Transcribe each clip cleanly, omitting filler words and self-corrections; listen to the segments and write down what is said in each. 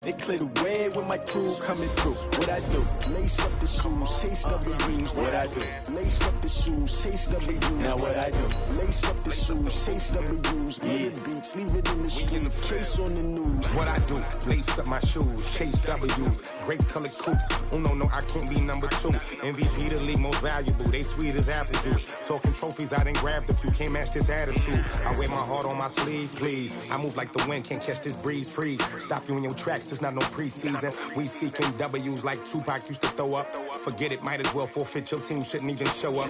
They clear the way with my crew coming through. What I do? Lace up the shoes, chase W's. What I do? Lace up the shoes, chase W's. Now what I do? Lace up the shoes, chase W's. Yeah. Beats, leave it in the street, case on the news. What I do? Lace up my shoes, chase W's. Great colored coops. Oh no, I can't be number 2. MVP the league most valuable. They sweet as apple juice. Talking trophies, I didn't grab the few. Can't match this attitude. I wear my heart on my sleeve, please. I move like the wind, can't catch this breeze, freeze. Stop you in your tracks. There's not no preseason. We seeking W's like Tupac used to throw up. Forget it, might as well forfeit. Your team shouldn't even show up.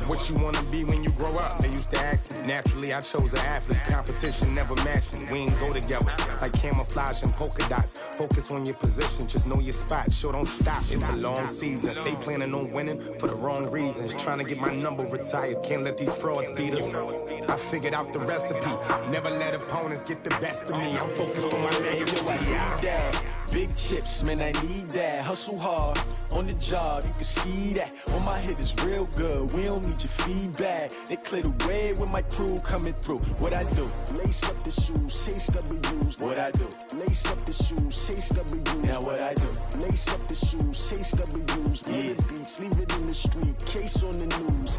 What you wanna be when you grow up? They used to ask me. Naturally, I chose an athlete. Competition never matched me. We ain't go together like camouflage and polka dots. Focus on your position, just know your spot. Sure, don't stop. It's a long season. They planning on winning for the wrong reasons. Trying to get my number retired. Can't let these frauds beat us. I figured out the recipe. Never let opponents get the best of me. I'm focused on my legacy. Big chips, man, I need that. Hustle hard on the job, you can see that. On my hit is real good, we don't need your feedback. They clear the way with my crew coming through. What I do? Lace up the shoes, chase W's. What I do? Lace up the shoes, chase W's. Now what I do? Lace up the shoes, chase W's. Yeah. Beats, leave it in the street, case on the news.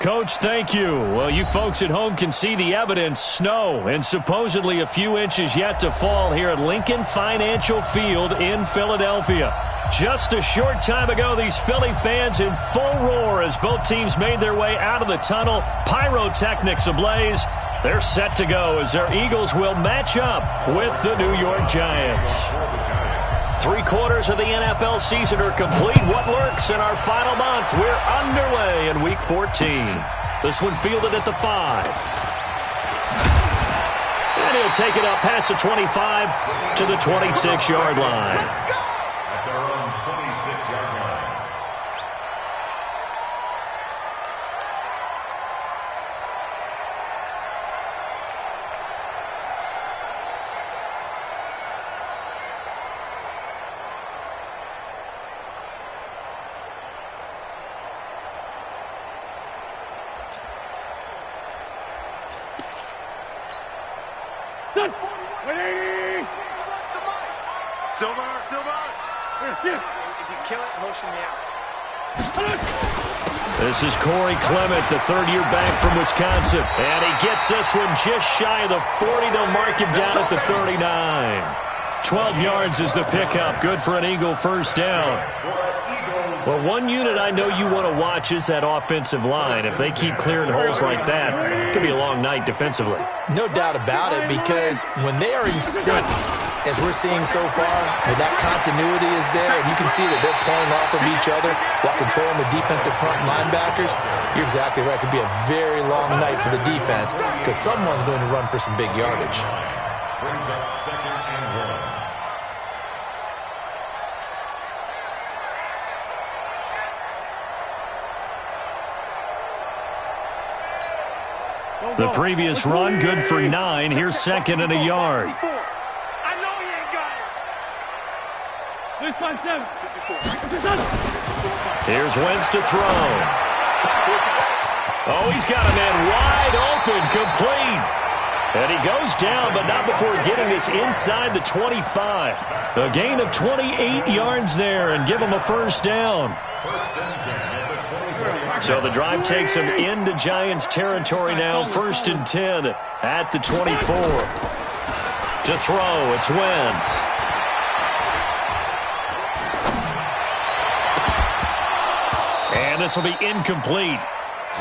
Coach, thank you. Well, you folks at home can see the evidence. Snow and supposedly a few inches yet to fall here at Lincoln Financial Field in Philadelphia. Just a short time ago, these Philly fans in full roar as both teams made their way out of the tunnel. Pyrotechnics ablaze. They're set to go as their Eagles will match up with the New York Giants. 3/4 of the NFL season are complete. What lurks in our final month? We're underway in Week 14. This one fielded at the 5. And he'll take it up past the 25 to the 26-yard line. At their own 26-yard line. This is Corey Clement, the third-year back from Wisconsin. And he gets this one just shy of the 40. They'll mark him down at the 39. 12 yards is the pickup. Good for an Eagle first down. Well, one unit I know you want to watch is that offensive line. If they keep clearing holes like that, it could be a long night defensively. No doubt about it, because when they are in sync, as we're seeing so far, when that continuity is there, and you can see that they're playing off of each other while controlling the defensive front linebackers, you're exactly right. It could be a very long night for the defense because someone's going to run for some big yardage. Brings up 2nd and 1. The previous run, good for 9. Here's 2nd and a yard. Here's Wentz to throw. Oh, he's got a man wide open, complete. And he goes down, but not before getting this inside the 25. A gain of 28 yards there and give him a first down. So the drive takes him into Giants territory now. 1st and 10 at the 24. To throw, it's Wentz. And this will be incomplete.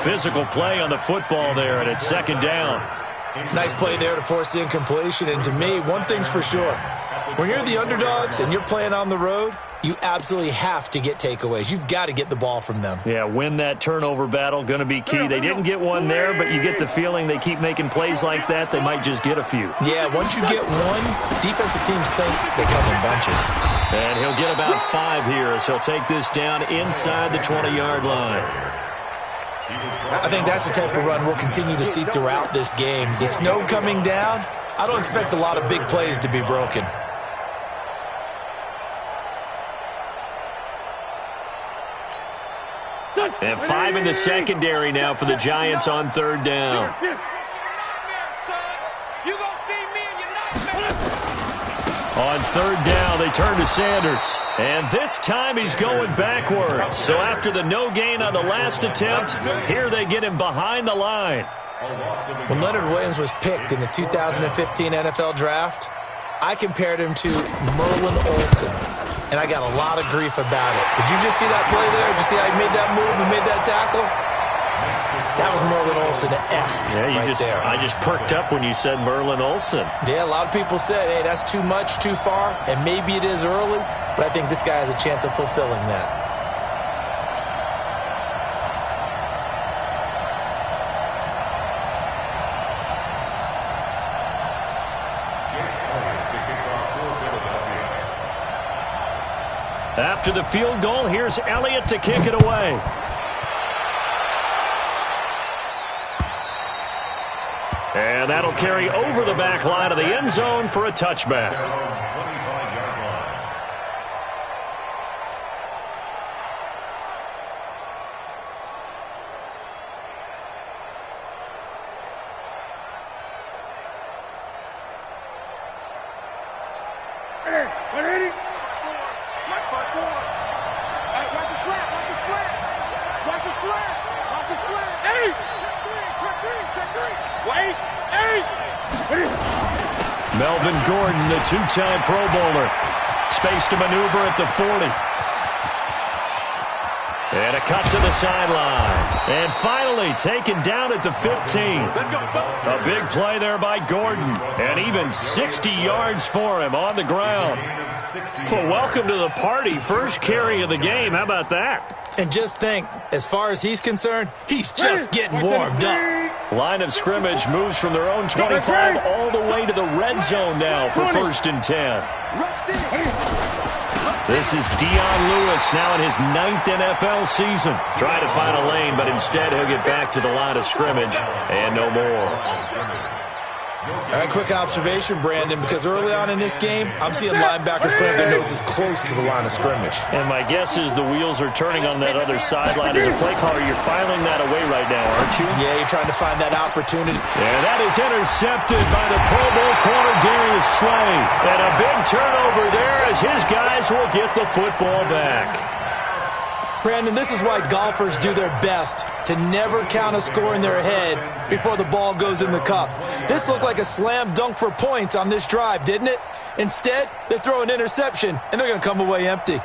Physical play on the football there, and it's 2nd down. Nice play there to force the incompletion. And to me, one thing's for sure. When you're the underdogs and you're playing on the road, you absolutely have to get takeaways. You've got to get the ball from them. Yeah, win that turnover battle, going to be key. They didn't get one there, but you get the feeling they keep making plays like that, they might just get a few. Yeah, once you get one, defensive teams think they come in bunches. And he'll get about 5 here as he'll take this down inside the 20-yard line. I think that's the type of run we'll continue to see throughout this game. The snow coming down, I don't expect a lot of big plays to be broken. And 5 in the secondary now for the Giants on third down. On third down, they turn to Sanders. And this time he's going backwards. So after the no gain on the last attempt, here they get him behind the line. When Leonard Williams was picked in the 2015 NFL Draft, I compared him to Merlin Olsen, and I got a lot of grief about it. Did you just see that play there? Did you see how he made that move and made that tackle? That was Merlin Olsen-esque there. I just perked up when you said Merlin Olsen. Yeah, a lot of people said, hey, that's too much, too far, and maybe it is early, but I think this guy has a chance of fulfilling that. After the field goal, here's Elliott to kick it away. And that'll carry over the back line of the end zone for a touchback. Melvin Gordon, the two-time Pro Bowler. Space to maneuver at the 40. And a cut to the sideline. And finally taken down at the 15. A big play there by Gordon. And even 60 yards for him on the ground. Well, welcome to the party. First carry of the game. How about that? And just think, as far as he's concerned, he's just getting warmed up. Line of scrimmage moves from their own 25 all the way to the red zone now for 1st and 10. This is Dion Lewis now in his 9th NFL season. Trying to find a lane, but instead he'll get back to the line of scrimmage and no more. All right, quick observation, Brandon, because early on in this game, I'm seeing linebackers putting their noses close to the line of scrimmage. And my guess is the wheels are turning on that other sideline. As a play caller, you're filing that away right now, aren't you? Yeah, you're trying to find that opportunity. And that is intercepted by the Pro Bowl corner, Darius Slay. And a big turnover there as his guys will get the football back. Brandon, this is why golfers do their best to never count a score in their head before the ball goes in the cup. This looked like a slam dunk for points on this drive, didn't it? Instead, they throw an interception, and they're going to come away empty.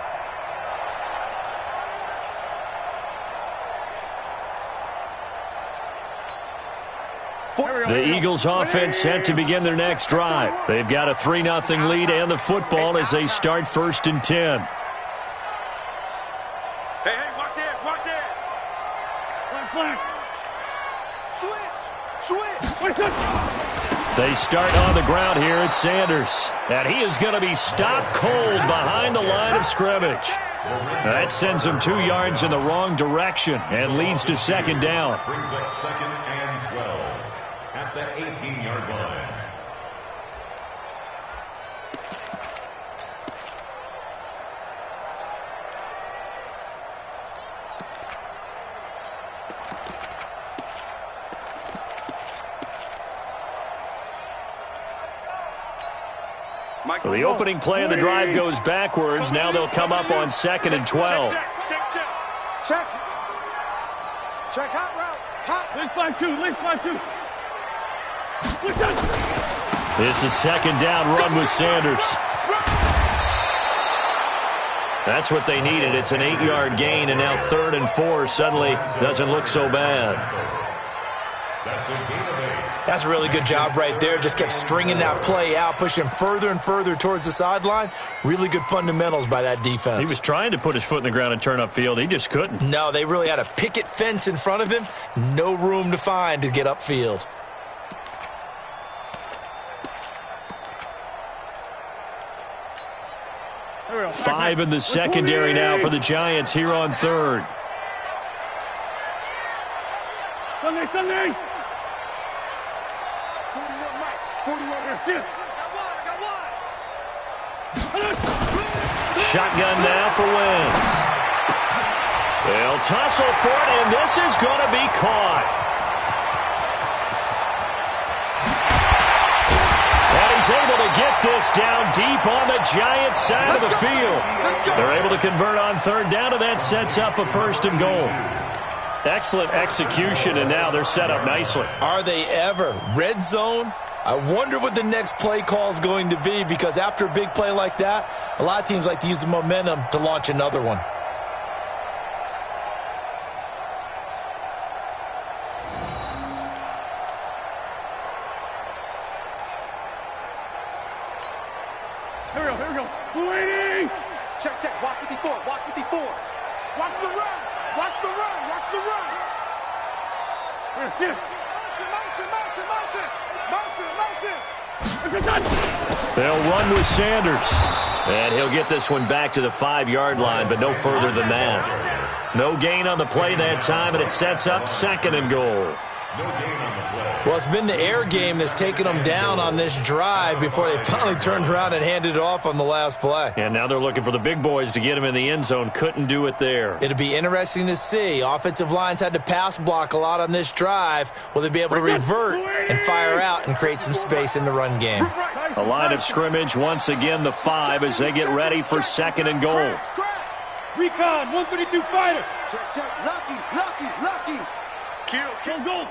The Eagles offense set to begin their next drive. They've got a 3-0 lead and the football as they start 1st and 10. They start on the ground here at Sanders. And he is going to be stopped cold behind the line of scrimmage. That sends him 2 yards in the wrong direction and leads to 2nd down. Brings up 2nd and 12 at the 18-yard line. So the opening play of the drive goes backwards. Now they'll come up on 2nd and 12. Check. Hot route. Hot. Let's fly two. It's a 2nd down run with Sanders. That's what they needed. It's an 8-yard gain, and now 3rd and 4 suddenly doesn't look so bad. That's a really good job right there. Just kept stringing that play out, pushing further and further towards the sideline. Really good fundamentals by that defense. He was trying to put his foot in the ground and turn upfield. He just couldn't. No, they really had a picket fence in front of him. No room to find to get upfield. Five in the secondary now for the Giants here on 3rd. Sunday. 41. Shotgun now for Wentz. They'll tussle for it, and this is going to be caught. And he's able to get this down deep on the Giants' side of the field. They're able to convert on third down, and that sets up a 1st and goal. Excellent execution, and now they're set up nicely. Are they ever? Red zone? I wonder what the next play call is going to be, because after a big play like that, a lot of teams like to use the momentum to launch another one. Here we go. 280. Check. Watch 54. Watch 54. Watch the run. Watch the run. Watch the run. Motion. They'll run with Sanders. And he'll get this one back to the 5-yard line, but no further than that. No gain on the play that time, and it sets up 2nd and goal. Well, it's been the air game that's taken them down on this drive before they finally turned around and handed it off on the last play. And now they're looking for the big boys to get him in the end zone. Couldn't do it there. It'll be interesting to see. Offensive lines had to pass block a lot on this drive. Will they be able to revert and fire out and create some space in the run game? A line of scrimmage, once again the 5 as they get ready for 2nd and goal. Recon, 132 fighter. Check. Lucky. Kill. Go.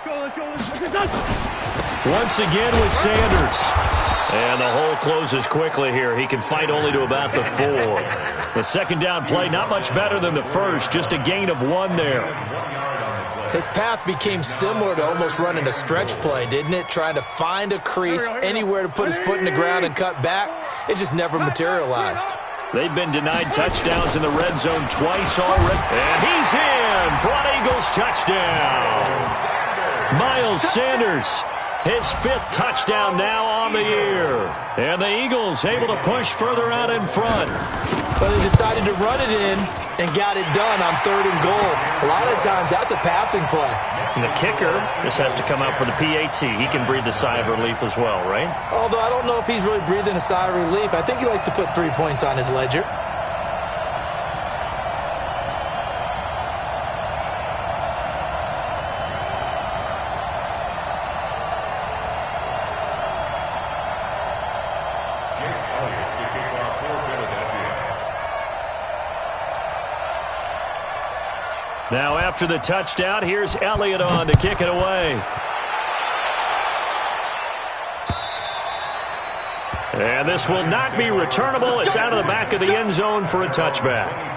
Let's go. Once again with Sanders. And the hole closes quickly here. He can fight only to about the 4. The 2nd down play, not much better than the first. Just a gain of 1 there. His path became similar to almost running a stretch play, didn't it? Trying to find a crease, anywhere to put his foot in the ground and cut back. It just never materialized. They've been denied touchdowns in the red zone twice already. And he's in for an Eagles touchdown. Miles Sanders, his 5th touchdown now on the year. And the Eagles able to push further out in front. But they decided to run it in and got it done on 3rd and goal. A lot of times that's a passing play. And the kicker just has to come out for the PAT. He can breathe a sigh of relief as well, right? Although I don't know if he's really breathing a sigh of relief. I think he likes to put 3 points on his ledger. Now after the touchdown, here's Elliott on to kick it away. And this will not be returnable. It's out of the back of the end zone for a touchback.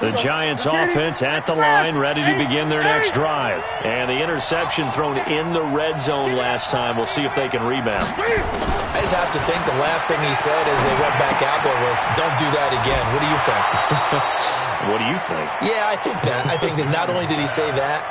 The Giants offense at the line, ready to begin their next drive. And the interception thrown in the red zone last time. We'll see if they can rebound. I just have to think the last thing he said as they went back out there was, don't do that again. What do you think? What do you think? Yeah, I think that. I think that not only did he say that,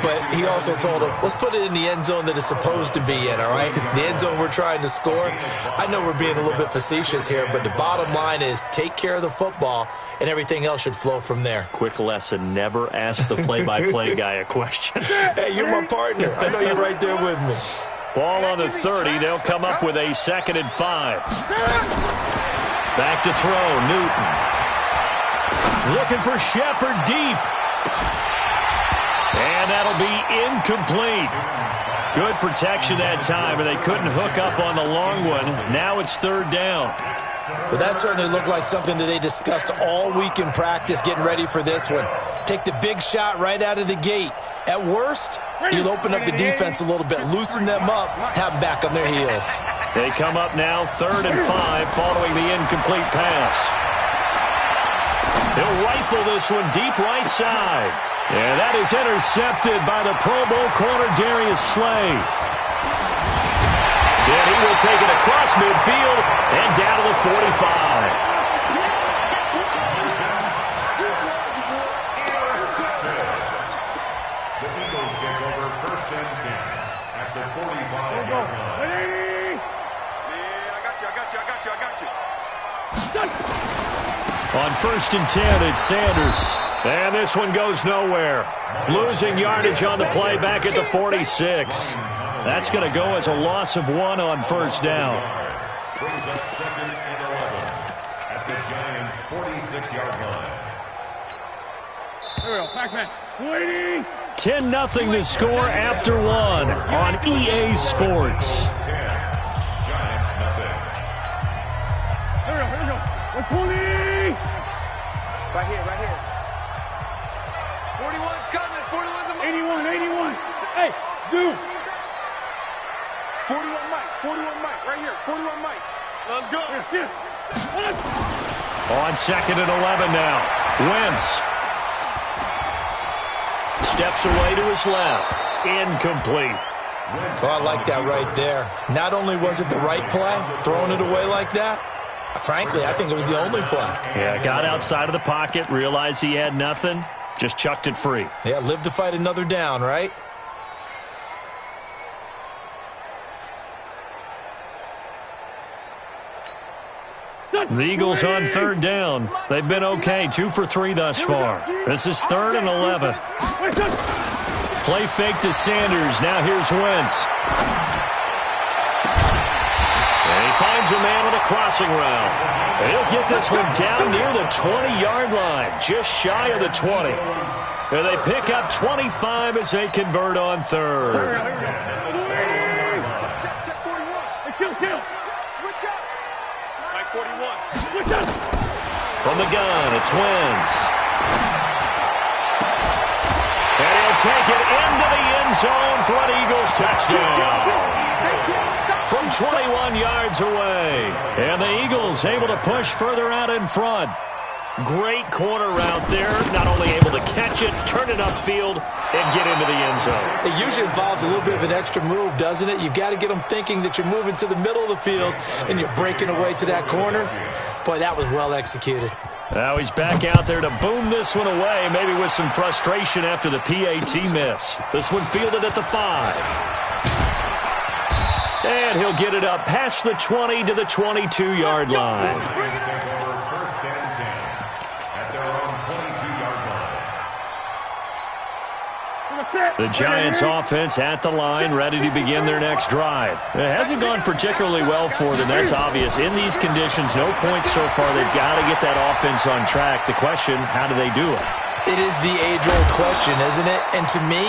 but he also told him, let's put it in the end zone that it's supposed to be in, all right? The end zone we're trying to score. I know we're being a little bit facetious here, but the bottom line is take care of the football, and everything else should flow from there. Quick lesson, never ask the play-by-play guy a question. Hey, you're my partner. I know you're right there with me. Ball on the 30. They'll come up with a 2nd and 5. Back to throw, Newton. Looking for Shepard deep. And that'll be incomplete. Good protection that time, and they couldn't hook up on the long one. Now it's 3rd down. Well, that certainly looked like something that they discussed all week in practice, getting ready for this one. Take the big shot right out of the gate. At worst, you'll open up the defense a little bit, loosen them up, have them back on their heels. They come up now 3rd and 5 following the incomplete pass. He'll rifle this one deep right side. And that is intercepted by the Pro Bowl corner Darius Slay. And he will take it across midfield and down to the 45. The Eagles take over 1st and 10 at the 45-yard line. Man, I got you. On 1st and 10, it's Sanders. And this one goes nowhere. Losing yardage on the play back at the 46. That's going to go as a loss of 1 on 1st down. Brings up 2nd and 11 at the Giants' 46-yard line. Here we go, backman. Waiting. 10-0 to score after 1 on EA Sports. 10. Giants nothing. Here we go. 120. Right here. 41's coming. 41's a 81. Hey, zoom. 41 Mike, right here. 41 Mike. Let's go. Here. On 2nd and 11 now. Wentz. Steps away to his left. Incomplete. Oh, I like that right there. Not only was it the right play, throwing it away like that, frankly, I think it was the only play. Yeah, got outside of the pocket, realized he had nothing, just chucked it free. Yeah, live to fight another down, right? The Eagles on 3rd down. They've been okay, 2 for 3 thus far. This is 3rd and 11. Play fake to Sanders. Now here's Wentz. And he finds a man on a crossing route. He'll get this one down near the 20-yard line, just shy of the 20. And they pick up 25 as they convert on 3rd. Kill. Mike 41. From the gun, it's Wentz. And he'll take it into the end zone for an Eagles touchdown. From 21 yards away. And the Eagles able to push further out in front. Great corner route there. Not only able to catch it, turn it upfield, and get into the end zone. It usually involves a little bit of an extra move, doesn't it? You've got to get them thinking that you're moving to the middle of the field and you're breaking away to that corner. Boy, that was well executed. Now he's back out there to boom this one away, maybe with some frustration after the PAT miss. This one fielded at the 5. And he'll get it up past the 20 to the 22-yard line. The Giants offense at the line, ready to begin their next drive. It hasn't gone particularly well for them. That's obvious. In these conditions, no points so far. They've got to get that offense on track. The question, how do they do it? It is the age-old question, isn't it? And to me,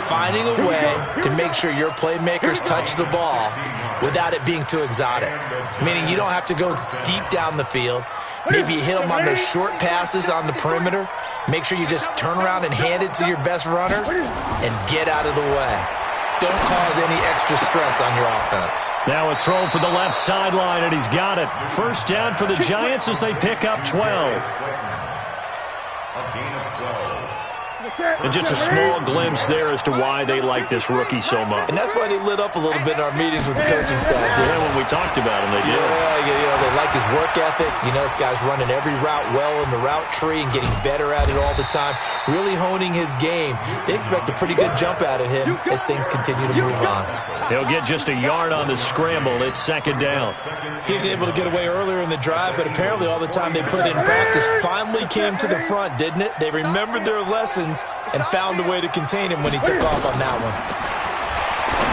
finding a way to make sure your playmakers touch the ball without it being too exotic. Meaning you don't have to go deep down the field. Maybe you hit them on those short passes on the perimeter. Make sure you just turn around and hand it to your best runner and get out of the way. Don't cause any extra stress on your offense. Now a throw for the left sideline, and he's got it. First down for the Giants as they pick up 12. A gain of 12. And just a small glimpse there as to why they like this rookie so much. And that's why they lit up a little bit in our meetings with the coaching staff. Yeah, when we talked about him, they did. Yeah, they like his work ethic. You know, this guy's running every route well in the route tree and getting better at it all the time, really honing his game. They expect a pretty good jump out of him as things continue to move on. He'll get just a yard on the scramble. It's 2nd down. He was able to get away earlier in the drive, but apparently all the time they put in practice finally came to the front, didn't it? They remembered their lessons and found a way to contain him when he took off on that one.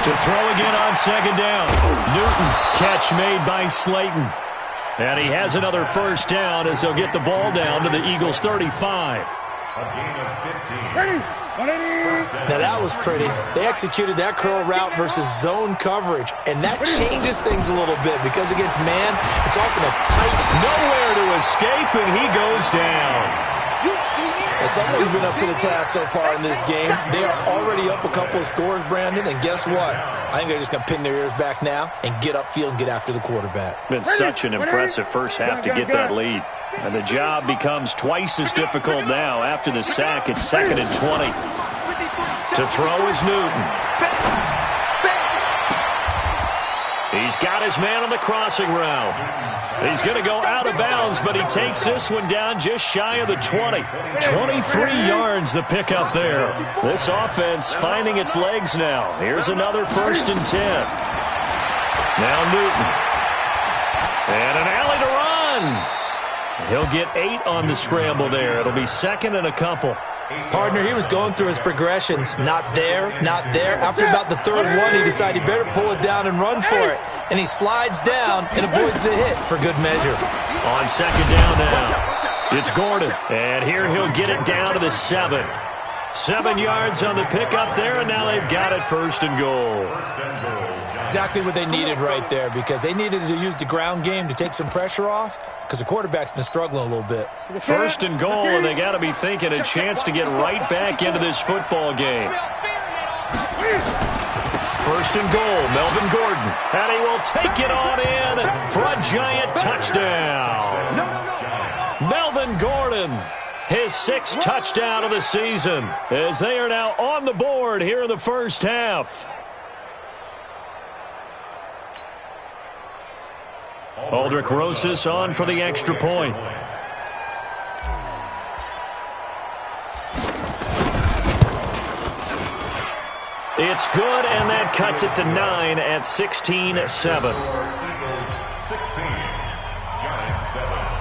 To throw again on 2nd down. Newton, catch made by Slayton. And he has another first down as they'll get the ball down to the Eagles' 35. A gain of 15. Ready? Now that was pretty. They executed that curl route versus zone coverage, and that changes things a little bit because against man, it's often a tight. Nowhere to escape, and he goes down. Well, someone's been up to the task so far in this game. They are already up a couple of scores, Brandon, and guess what? I think they're just going to pin their ears back now and get upfield and get after the quarterback. Been such an impressive first half to get that lead. And the job becomes twice as difficult now after the sack. It's 2nd and 20. To throw is Newton. He's got his man on the crossing route. He's going to go out of bounds, but he takes this one down just shy of the 20. 23 yards the pickup there. This offense finding its legs now. Here's another 1st and 10. Now Newton. And an alley to run. He'll get 8 on the scramble there. It'll be second and a couple. Partner, he was going through his progressions. Not there, not there. After about the third one, he decided he better pull it down and run for it. And he slides down and avoids the hit for good measure. On second down now, it's Gordon. And here he'll get it down to the 7. 7 yards on the pickup there, and now they've got it first and goal. Exactly what they needed right there, because they needed to use the ground game to take some pressure off, because the quarterback's been struggling a little bit. First and goal, and they got to be thinking a chance to get right back into this football game. First and goal, Melvin Gordon, and he will take it on in for a giant touchdown. Melvin Gordon, his 6th touchdown of the season, as they are now on the board here in the first half. Aldrich Rosas on for the extra point. It's good, and that cuts it to 9 at 16-7. Eagles 16, Giants 7.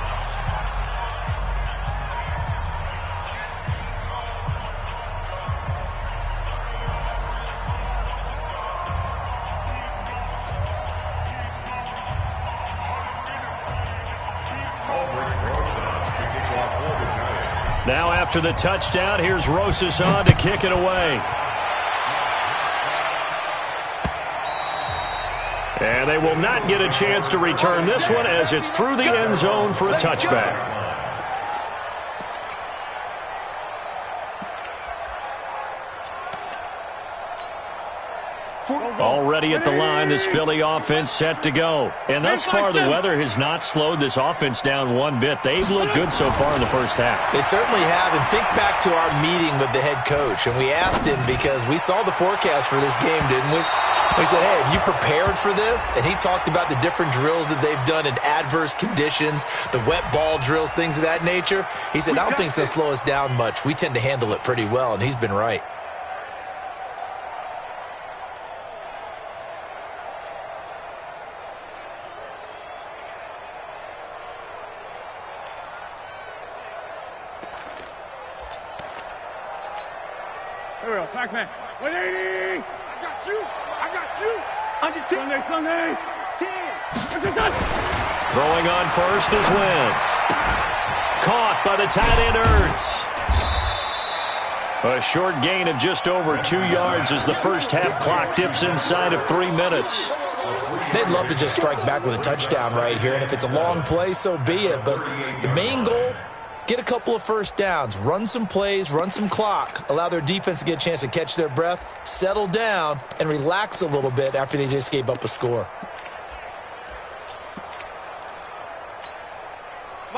Now after the touchdown, here's Rosas on to kick it away. And they will not get a chance to return this one as it's through the end zone for a touchback. Already at the line, this Philly offense set to go. And thus far, the weather has not slowed this offense down one bit. They've looked good so far in the first half. They certainly have. And think back to our meeting with the head coach. And we asked him, because we saw the forecast for this game, didn't we? We said, hey, have you prepared for this? And he talked about the different drills that they've done in adverse conditions, the wet ball drills, things of that nature. He said, I don't think it's going to slow us down much. We tend to handle it pretty well, and he's been right. Here we go, Pac-Man. 180! I got you! I got you! Under 10! Sunday! 10! Throwing on first is Wentz. Caught by the tight end Ertz. A short gain of just over 2 yards as the first half clock dips inside of 3 minutes. They'd love to just strike back with a touchdown right here, and if it's a long play, so be it. But the main goal, get a couple of first downs, run some plays, run some clock, allow their defense to get a chance to catch their breath, settle down, and relax a little bit after they just gave up a score.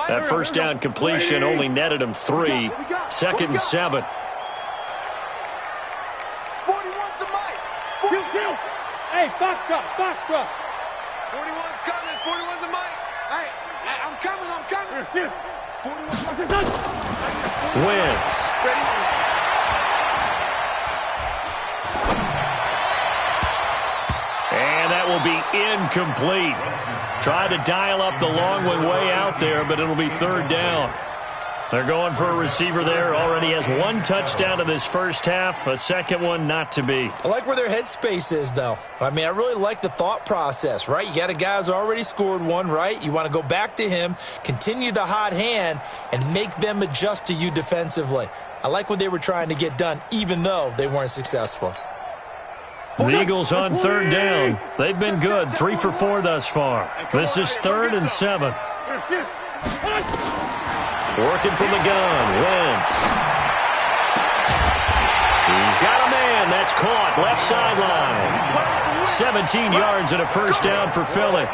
That first down completion only netted them 3. Second and 7. 41's the mic! Kill! Hey, Foxtrot! 41's coming! 41's the mic! Hey, I'm coming! 41's Wentz. And that will be incomplete. Tried to dial up the long one way out there, but it'll be third down. They're going for a receiver there. Already has 1 touchdown in this first half. A second one not to be. I like where their headspace is, though. I mean, I really like the thought process, right? You got a guy who's already scored 1, right? You want to go back to him, continue the hot hand, and make them adjust to you defensively. I like what they were trying to get done, even though they weren't successful. The Eagles on third down. They've been good, 3 for 4 thus far. This is 3rd and 7. Working from the gun, Wentz. He's got a man. That's caught. Left sideline. 17 yards and a first down for Philly.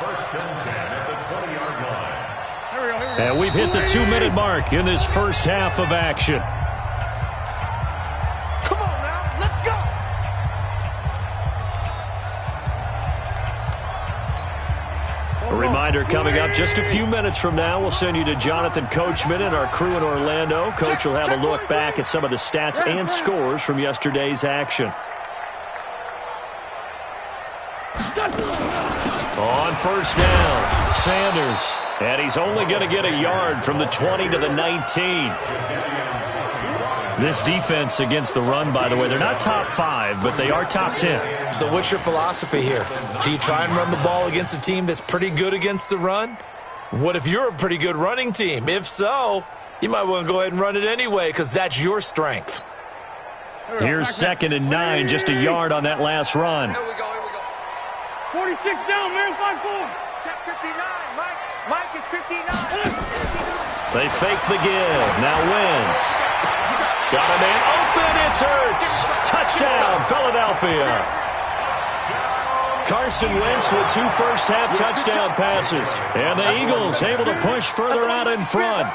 First and 10 at the 20-yard line. And we've hit the 2-minute mark in this first half of action. Come on now, let's go! A reminder coming up just a few minutes from now, we'll send you to Jonathan Coachman and our crew in Orlando. Coach will have a look back at some of the stats and scores from yesterday's action. On first down. Sanders. And he's only going to get a yard from the 20 to the 19. This defense against the run, by the way, they're not top 5, but they are top 10. So what's your philosophy here? Do you try and run the ball against a team that's pretty good against the run? What if you're a pretty good running team? If so, you might want to go ahead and run it anyway because that's your strength. Here's 2nd and 9, just a yard on that last run. Here we go. 46 down, man, 5-4. Check 59, Mike. Mike is 59. They fake the give. Now Wentz. Got a man open. It's Hurts. Touchdown, Philadelphia. Carson Wentz with 2 first-half touchdown passes. And the Eagles able to push further out in front.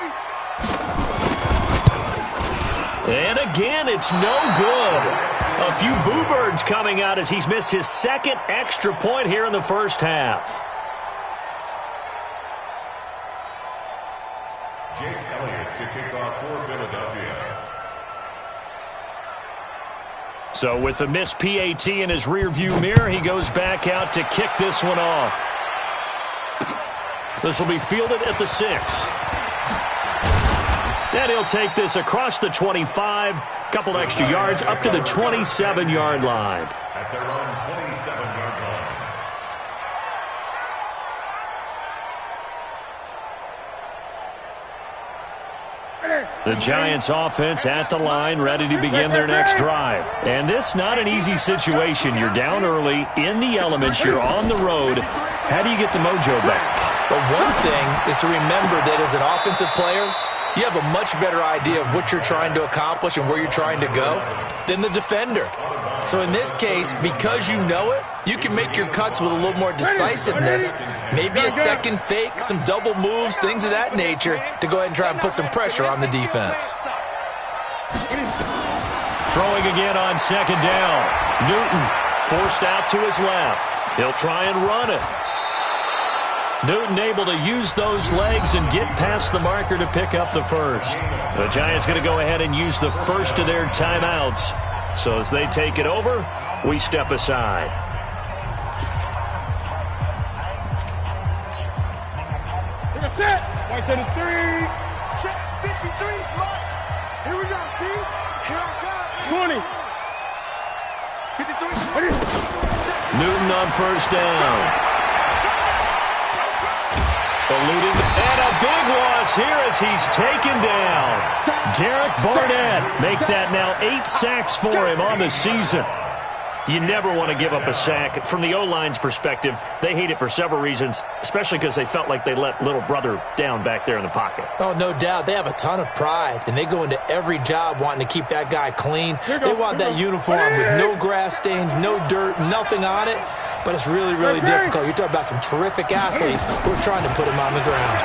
And again, it's no good. A few boo birds coming out as he's missed his 2nd extra point here in the first half. Jake Elliott to kick off for Philadelphia. So with the missed PAT in his rearview mirror, he goes back out to kick this one off. This will be fielded at the 6. And he'll take this across the 25, couple extra yards up to the 27-yard line. At their own 27-yard line. The Giants offense at the line, ready to begin their next drive. And this not an easy situation. You're down early, in the elements, you're on the road. How do you get the mojo back? But one thing is to remember that as an offensive player, you have a much better idea of what you're trying to accomplish and where you're trying to go than the defender. So in this case, because you know it, you can make your cuts with a little more decisiveness, maybe a second fake, some double moves, things of that nature, to go ahead and try and put some pressure on the defense. Throwing again on 2nd down. Newton forced out to his left. He'll try and run it. Newton able to use those legs and get past the marker to pick up the first. The Giants going to go ahead and use the first of their timeouts. So as they take it over, we step aside. Set. White 33. Check 53, Mike. Here we go, team. Here I come. 20. 53. Newton on first down. Eluding, and a big loss here as he's taken down. Derek Barnett make that now 8 sacks for him on the season. You never want to give up a sack. From the O-line's perspective, they hate it for several reasons, especially because they felt like they let little brother down back there in the pocket. Oh, no doubt. They have a ton of pride, and they go into every job wanting to keep that guy clean. They want that uniform with no grass stains, no dirt, nothing on it. But it's really, really difficult. You're talking about some terrific athletes who are trying to put him on the ground.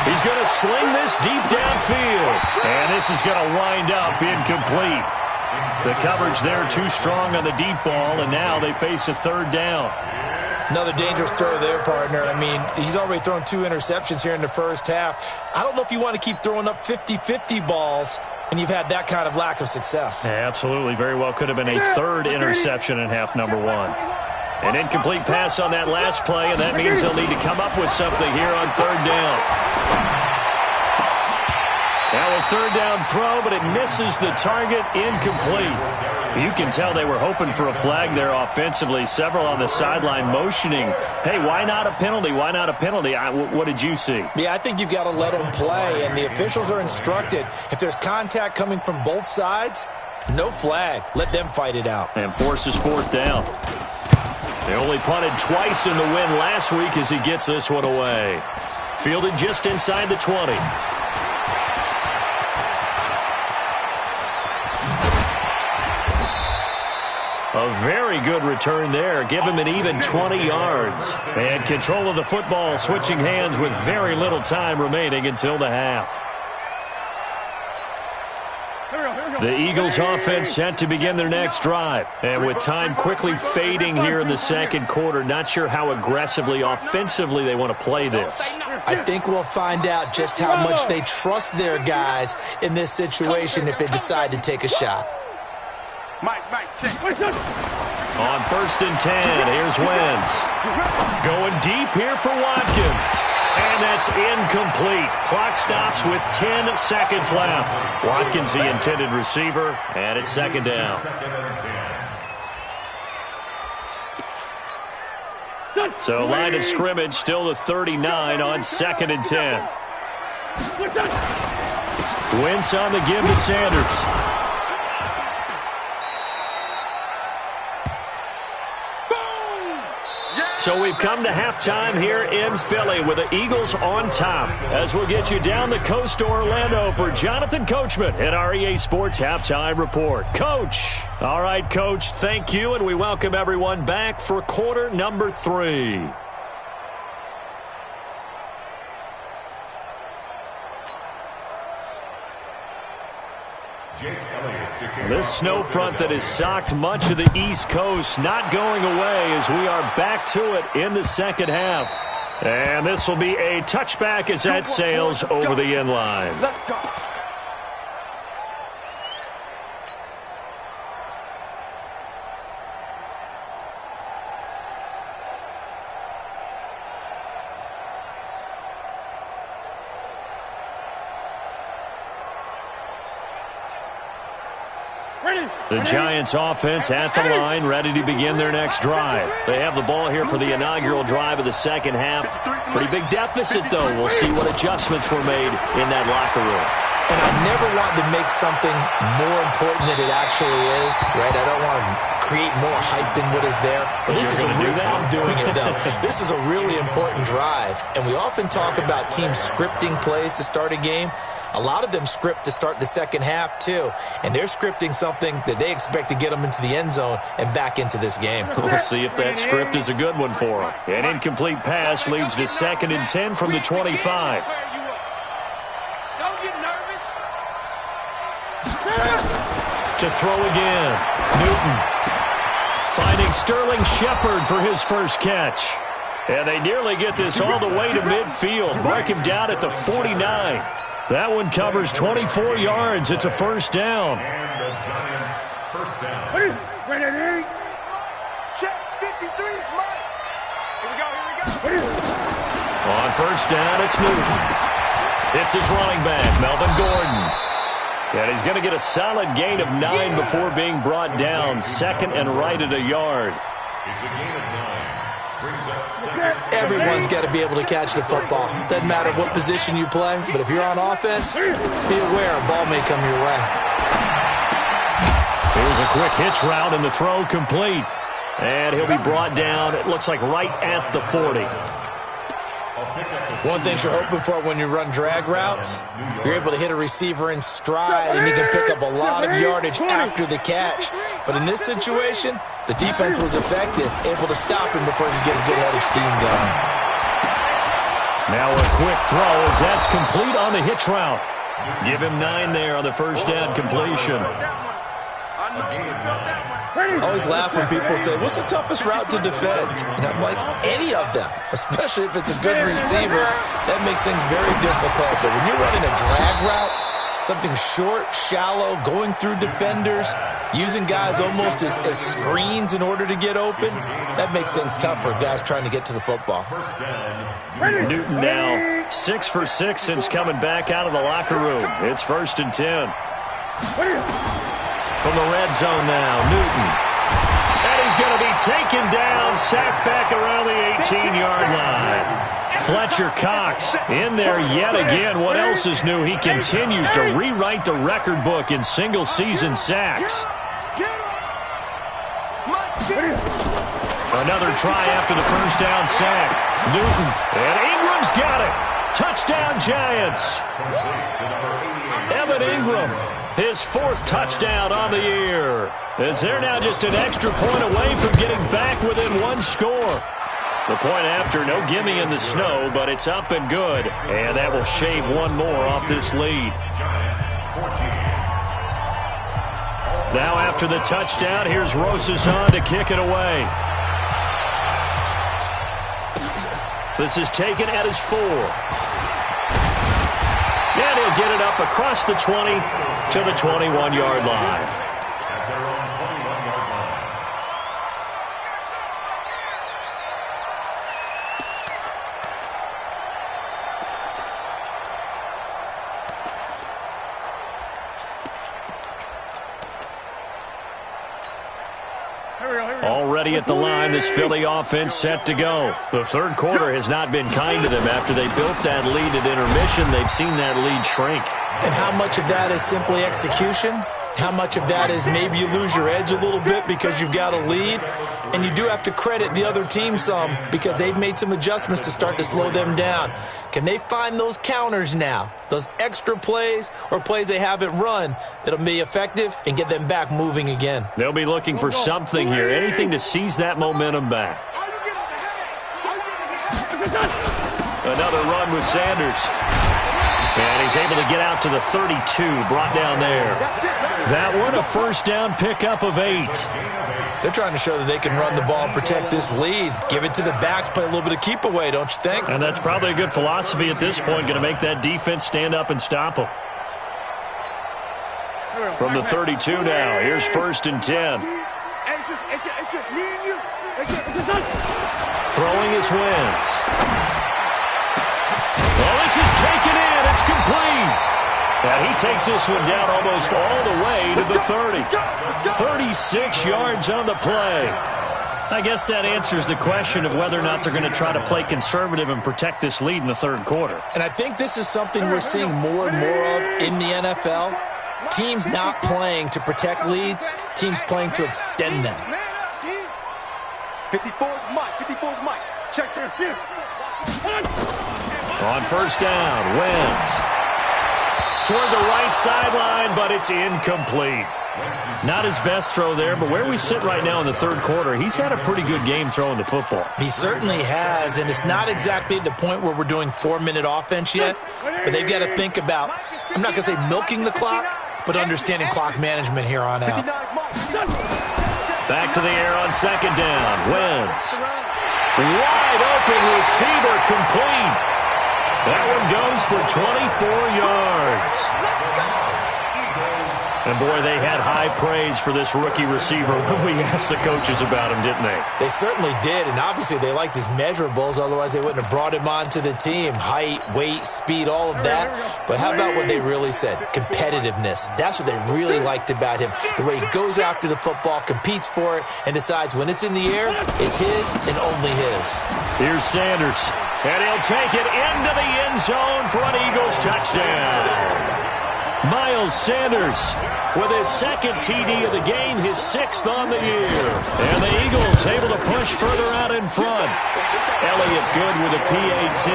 He's going to sling this deep downfield. And this is going to wind up incomplete. The coverage there too strong on the deep ball, and now they face a 3rd down. Another dangerous throw there, partner. I mean, he's already thrown 2 interceptions here in the first half. I don't know if you want to keep throwing up 50-50 balls, and you've had that kind of lack of success. Absolutely. Very well could have been a 3rd interception in half number 1. An incomplete pass on that last play, and that means they'll need to come up with something here on 3rd down. Now a 3rd down throw, but it misses the target, incomplete. You can tell they were hoping for a flag there offensively. Several on the sideline motioning, hey, why not a penalty? Why not a penalty? What did you see? Yeah, I think you've got to let them play, and the officials are instructed. If there's contact coming from both sides, no flag. Let them fight it out. And forces 4th down. They only punted twice in the win last week as he gets this one away. Fielded just inside the 20. A very good return there. Give him an even 20 yards. And control of the football, switching hands with very little time remaining until the half. The Eagles offense set to begin their next drive. And with time quickly fading here in the 2nd quarter, not sure how aggressively, offensively they want to play this. I think we'll find out just how much they trust their guys in this situation if they decide to take a shot. Mike, check. On 1st and 10, here's Wentz. Going deep here for Watkins. And that's incomplete. Clock stops with 10 seconds left. Watkins, the intended receiver, and it's 2nd down. So line of scrimmage still the 39 on 2nd and 10. Wentz on the give to Sanders. So we've come to halftime here in Philly with the Eagles on top. As we'll get you down the coast to Orlando for Jonathan Coachman at our EA Sports Halftime Report. Coach. All right, Coach, thank you, and we welcome everyone back for quarter number 3. This snow front that has socked much of the East Coast not going away as we are back to it in the second half. And this will be a touchback as that sails over the end line. Let's go. The Giants offense at the line, ready to begin their next drive. They have the ball here for the inaugural drive of the second half. Pretty big deficit, though. We'll see what adjustments were made in that locker room. And I never want to make something more important than it actually is, right? I don't want to create more hype than what is there. But this is I'm doing it, though. This is a really important drive. And we often talk about teams scripting plays to start a game. A lot of them script to start the second half, too. And they're scripting something that they expect to get them into the end zone and back into this game. We'll see if that script is a good one for them. An incomplete pass leads to 2nd and 10 from the 25. Don't get nervous. To throw again. Newton finding Sterling Shepard for his first catch. And they nearly get this all the way to midfield. Mark him down at the 49. That one covers 24 yards. It's a first down. And the Giants first down. Ready? Check 53 is mine. Here we go. On first down, it's Newton. It's his running back, Melvin Gordon. And he's going to get a solid gain of 9 before being brought down. 2nd and right at a yard. It's a gain of 9. Brings up 2nd. Everyone's got to be able to catch the football. Doesn't matter what position you play, but if you're on offense, be aware a ball may come your way. Here's a quick hitch route, and the throw complete. And he'll be brought down, it looks like right at the 40. One thing you're hoping for when you run drag routes, you're able to hit a receiver in stride, and he can pick up a lot of yardage after the catch. But in this situation, the defense was effective, able to stop him before he could get a good head of steam going. Now a quick throw as that's complete on the hitch route. Give him 9 there on the first down completion. I always laugh when people say, what's the toughest route to defend? And I'm like, any of them, especially if it's a good receiver. That makes things very difficult. But when you're running a drag route, something short, shallow, going through defenders, using guys almost as screens in order to get open, that makes things tough for guys trying to get to the football. Newton now 6 for 6 since coming back out of the locker room. It's 1st and 10. From the red zone now, Newton. And he's going to be taken down, sacked back around the 18-yard line. Fletcher Cox in there yet again. What else is new? He continues to rewrite the record book in single-season sacks. Another try after the first down sack. Newton, and Ingram's got it. Touchdown, Giants. Evan Ingram, his 4th touchdown on the year. As they're now just an extra point away from getting back within 1 score. The point after, no gimme in the snow, but it's up and good. And that will shave 1 more off this lead. Now after the touchdown, here's Rosas on to kick it away. This is taken at his 4. And he'll get it up across the 20 to the 21-yard line. ready at the line. This Philly offense set to go. The third quarter has not been kind to them. After they built that lead at intermission, they've seen that lead shrink. And how much of that is simply execution? How much of that is maybe you lose your edge a little bit because you've got a lead? And you do have to credit the other team some because they've made some adjustments to start to slow them down. Can they find those counters now, those extra plays or plays they haven't run that'll be effective and get them back moving again? They'll be looking for something here, anything to seize that momentum back. Another run with Sanders. And he's able to get out to the 32, brought down there. That one, a first down pickup of 8. They're trying to show that they can run the ball and protect this lead. Give it to the backs, play a little bit of keep away, don't you think? And that's probably a good philosophy at this point, going to make that defense stand up and stop them. From the 32 now, here's 1st and 10. It's just me and you. Throwing his Wentz. Well, this is taken in. It's complete. And he takes this one down almost all the way to the 30. 36 yards on the play. I guess that answers the question of whether or not they're going to try to play conservative and protect this lead in the third quarter. And I think this is something we're seeing more and more of in the NFL. Teams not playing to protect leads, teams playing to extend them. 54's Mike. 54's Mike. Check. On first down, Wentz. Toward the right sideline, but it's incomplete. Not his best throw there, but where we sit right now in the third quarter, he's had a pretty good game throwing the football. He certainly has, and it's not exactly the point where we're doing 4-minute offense yet, but they've got to think about, I'm not going to say milking the clock, but understanding clock management here on out. Back to the air on second down. Wentz. Wide open receiver complete. That one goes for 24 yards. And, boy, they had high praise for this rookie receiver when we asked the coaches about him, didn't they? They certainly did, and obviously they liked his measurables. Otherwise, they wouldn't have brought him onto the team. Height, weight, speed, all of that. But how about what they really said? Competitiveness. That's what they really liked about him. The way he goes after the football, competes for it, and decides when it's in the air, it's his and only his. Here's Sanders, and he'll take it into the end zone for an Eagles touchdown. Miles Sanders with his second TD of the game, his 6th on the year. And the Eagles able to push further out in front. Elliott good with a PAT.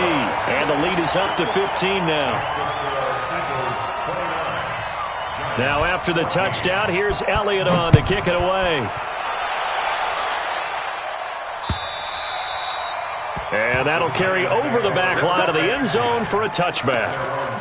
And the lead is up to 15 now. Now after the touchdown, here's Elliott on to kick it away. And that'll carry over the back line of the end zone for a touchback.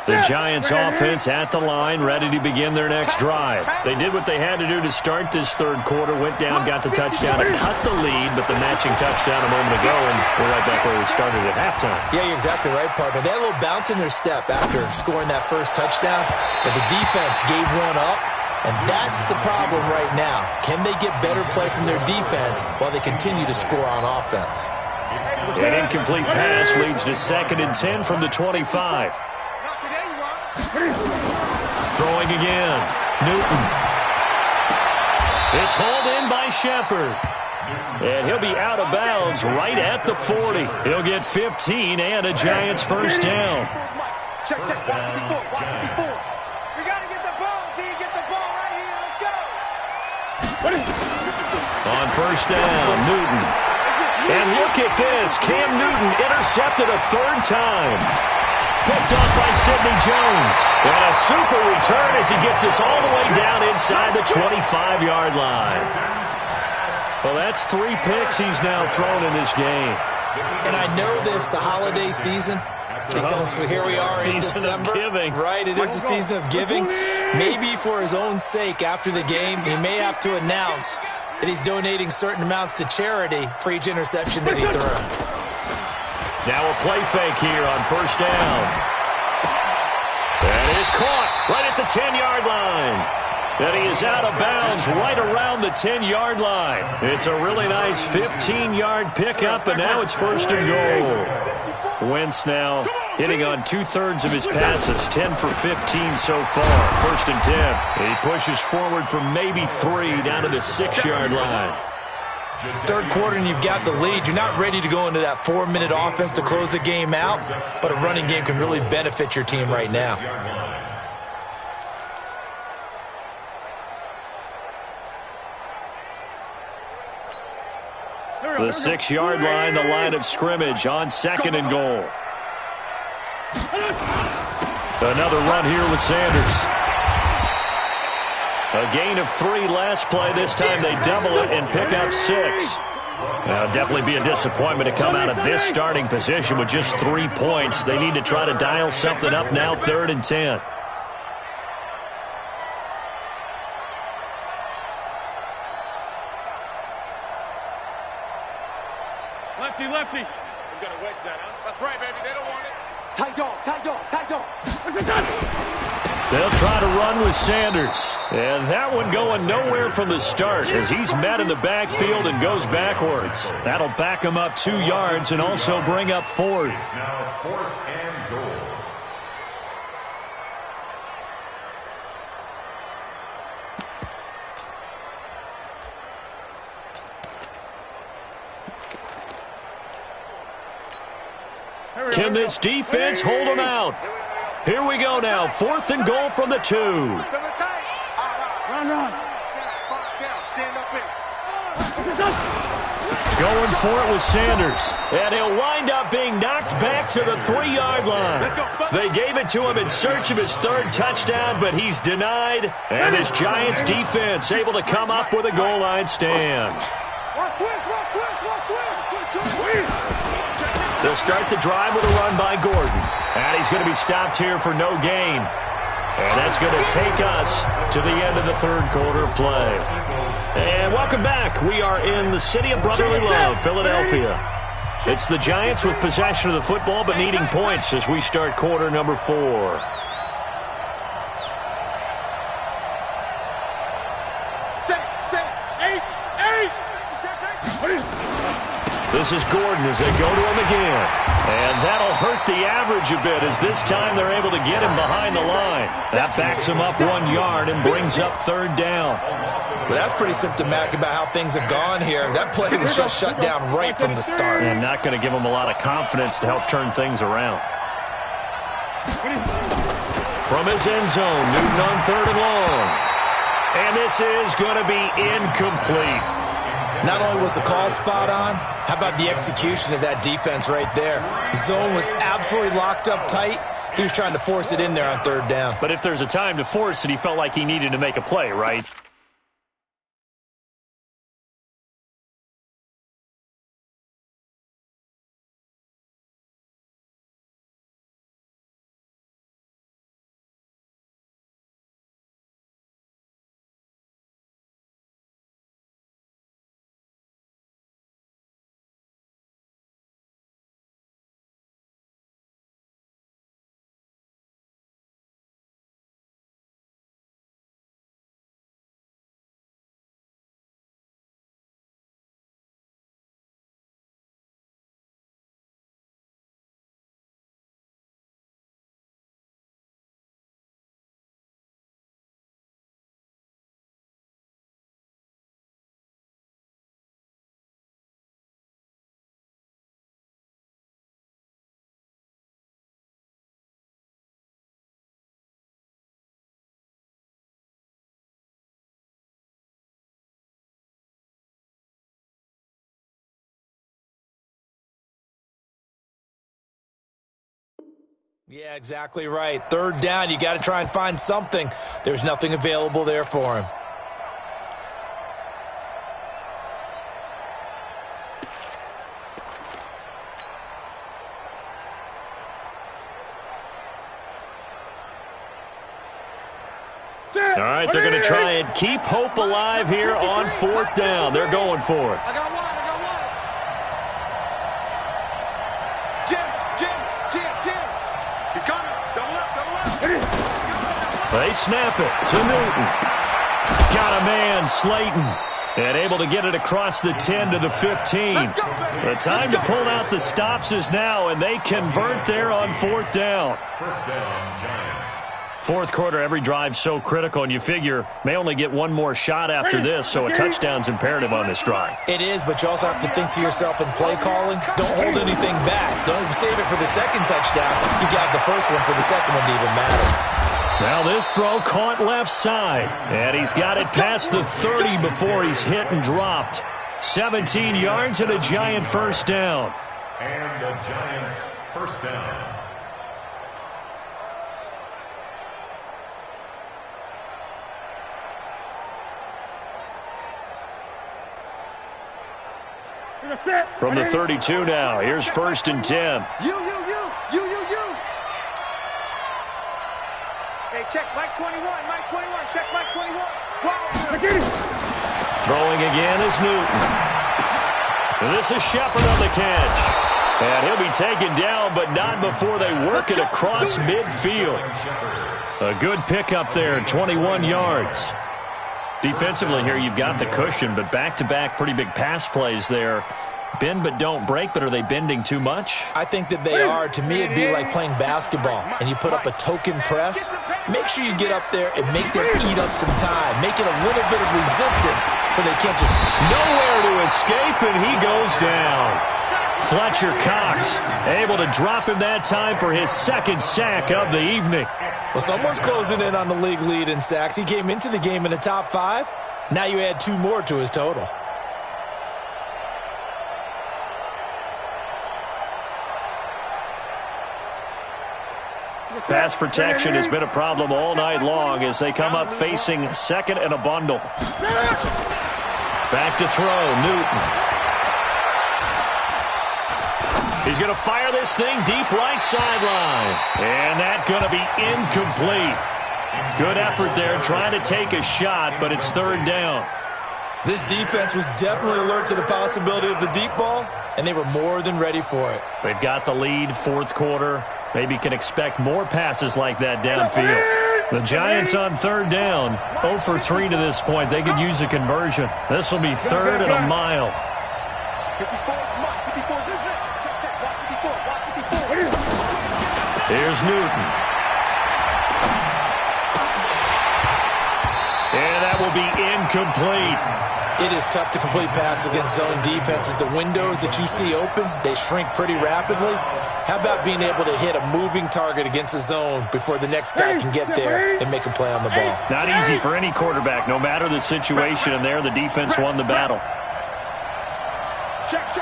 The Giants offense at the line, ready to begin their next drive. They did what they had to do to start this third quarter, went down, got the touchdown, and cut the lead, but the matching touchdown a moment ago, and we're right back where we started at halftime. Yeah, you're exactly right, partner. They had a little bounce in their step after scoring that first touchdown, but the defense gave one up, and that's the problem right now. Can they get better play from their defense while they continue to score on offense? An incomplete pass leads to 2nd and 10 from the 25. Throwing again. Newton. It's hauled in by Shepard. And he'll be out of bounds right at the 40. He'll get 15 and a Giants first down. Check. Watch 54. We got to get the ball. Until you get the ball right here. Let's go. On first down, Newton. And look at this. Cam Newton intercepted a 3rd time. Picked off by Sidney Jones. And a super return as he gets us all the way down inside the 25-yard line. Well, that's 3 picks he's now thrown in this game. And I know this, the holiday season, because here we are in December. Season of giving. Right, it is the season of giving. Maybe for his own sake after the game, he may have to announce that he's donating certain amounts to charity for each interception that he threw. Now a play fake here on first down. That is caught right at the 10-yard line. And he is out of bounds right around the 10-yard line. It's a really nice 15-yard pickup, and now it's 1st and goal. Wentz now hitting on 2/3 of his passes, 10 for 15 so far. 1st and 10. He pushes forward for maybe 3 down to the 6-yard line. Third quarter and you've got the lead. You're not ready to go into that 4-minute offense to close the game out, but a running game can really benefit your team right now. The 6-yard line, the line of scrimmage on 2nd and goal. Another run here with Sanders. A gain of 3 last play. This time they double it and pick up 6. Now, definitely be a disappointment to come out of this starting position with just 3 points. They need to try to dial something up now, 3rd and 10. Lefty. We're going to wedge that, huh? That's right, baby. They don't want it. Tight dog. They'll try to run with Sanders. And that one going nowhere from the start as he's met in the backfield and goes backwards. That'll back him up 2 yards and also bring up 4th. Now 4th and goal. Can this defense hold them out? Here we go now. 4th and goal from the 2. Run. Stand up in. Going for it with Sanders. And he'll wind up being knocked back to the 3-yard line. They gave it to him in search of his 3rd touchdown, but he's denied. And his Giants defense able to come up with a goal line stand. They'll start the drive with a run by Gordon. And he's going to be stopped here for no gain. And that's going to take us to the end of the 3rd quarter of play. And welcome back. We are in the city of brotherly love, Philadelphia. It's the Giants with possession of the football but needing points as we start quarter number 4. This is Gordon as they go to him again. And that'll hurt the average a bit as this time they're able to get him behind the line. That backs him up 1 yard and brings up 3rd down. Well, that's pretty symptomatic about how things have gone here. That play was just shut down right from the start. And not going to give him a lot of confidence to help turn things around. From his end zone, Newton on 3rd and long. And this is going to be incomplete. Not only was the call spot on, how about the execution of that defense right there? The zone was absolutely locked up tight. He was trying to force it in there on 3rd down. But if there's a time to force it, he felt like he needed to make a play, right? Yeah, exactly right. 3rd down, you got to try and find something. There's nothing available there for him. All right, they're going to try and keep hope alive here on 4th down. They're going for it. I got one. Jim. He's coming. Double up. They snap it to Newton. Got a man, Slayton. And able to get it across the 10 to the 15. The time to pull out the stops is now, and they convert there on fourth down. First down, Giants. Fourth quarter, every drive's so critical, and you figure may only get one more shot after this, so a touchdown's imperative on this drive. It is, but you also have to think to yourself in play calling, don't hold anything back. Don't save it for the second touchdown. You got the first one for the second one to even matter. Now this throw caught left side, and he's got it past the 30 before he's hit and dropped. 17 yards and a Giant first down. And the Giants first down. From the 32 now, here's first and 10. You. Hey, check Mike 21, check Mike 21. Wow. Throwing again is Newton. And this is Shepard on the catch. And he'll be taken down, but not before they work it across midfield. A good pickup there, 21 yards. Defensively here, you've got the cushion, but back-to-back pretty big pass plays there. Bend but don't break, but are they bending too much? I think that they are. To me, it'd be like playing basketball, and you put up a token press. Make sure you get up there and make them eat up some time. Make it a little bit of resistance so they can't just... Nowhere to escape, and he goes down. Fletcher Cox able to drop him that time for his second sack of the evening. Well, someone's closing in on the league lead in sacks. He came into the game in the top 5. Now you add 2 more to his total. Pass protection has been a problem all night long as they come up facing second and a bundle. Back to throw, Newton. He's going to fire this thing deep right sideline. And that's going to be incomplete. Good effort there trying to take a shot, but it's third down. This defense was definitely alert to the possibility of the deep ball, and they were more than ready for it. They've got the lead, fourth quarter. Maybe can expect more passes like that downfield. The Giants on third down, 0 for 3 to this point. They could use a conversion. This will be third and a mile. Here's Newton. And that will be incomplete. It is tough to complete passes against zone defenses. The windows that you see open, they shrink pretty rapidly. How about being able to hit a moving target against a zone before the next guy can get there and make a play on the ball? Not easy for any quarterback, no matter the situation, and there the defense won the battle. Check.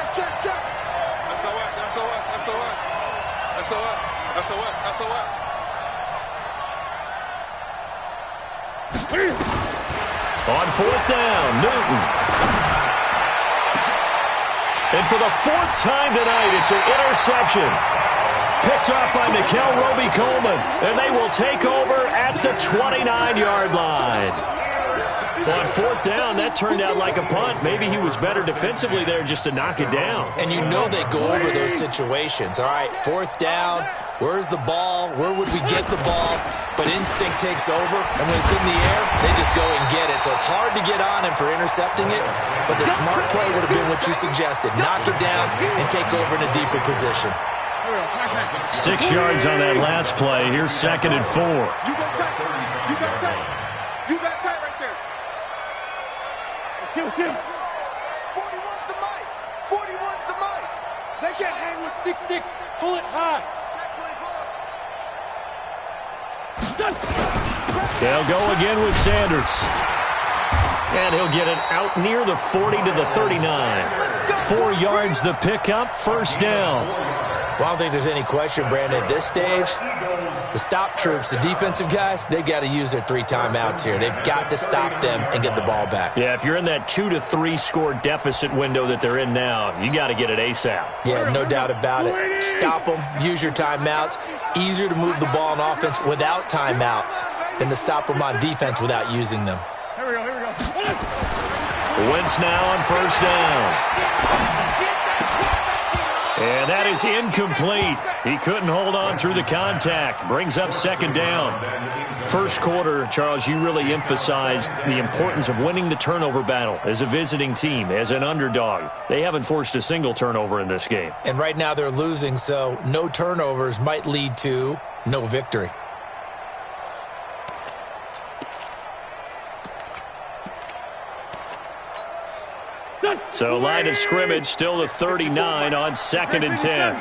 SOS. On fourth down, Newton. And for the 4th time tonight, it's an interception. Picked up by Nickel Roby-Coleman. And they will take over at the 29-yard line. On fourth down, that turned out like a punt. Maybe he was better defensively there just to knock it down. And you know they go over those situations. All right, fourth down, where's the ball? Where would we get the ball? But instinct takes over, and when it's in the air, they just go and get it. So it's hard to get on him for intercepting it, but the smart play would have been what you suggested. Knock it down and take over in a deeper position. 6 yards on that last play. Here's second and 4. You got tight right there. Kill. 41's the mic. They can't hang with 6'6". Pull it high. They'll go again with Sanders. And he'll get it out near the 40 to the 39. 4 yards the pickup, first down. Well, I don't think there's any question, Brandon, at this stage, the stop troops, the defensive guys, they got to use their 3 timeouts here. They've got to stop them and get the ball back. Yeah, if you're in that 2 to 3 score deficit window that they're in now, you got to get it ASAP. Yeah, no doubt about it. Stop them, use your timeouts. Easier to move the ball on offense without timeouts than to stop them on defense without using them. Here we go. Wentz now on first down. And that is incomplete. He couldn't hold on through the contact. Brings up second down. First quarter, Charles, you really emphasized the importance of winning the turnover battle as a visiting team, as an underdog. They haven't forced a single turnover in this game. And right now they're losing, so no turnovers might lead to no victory. So line of scrimmage still the 39 on 2nd and 10.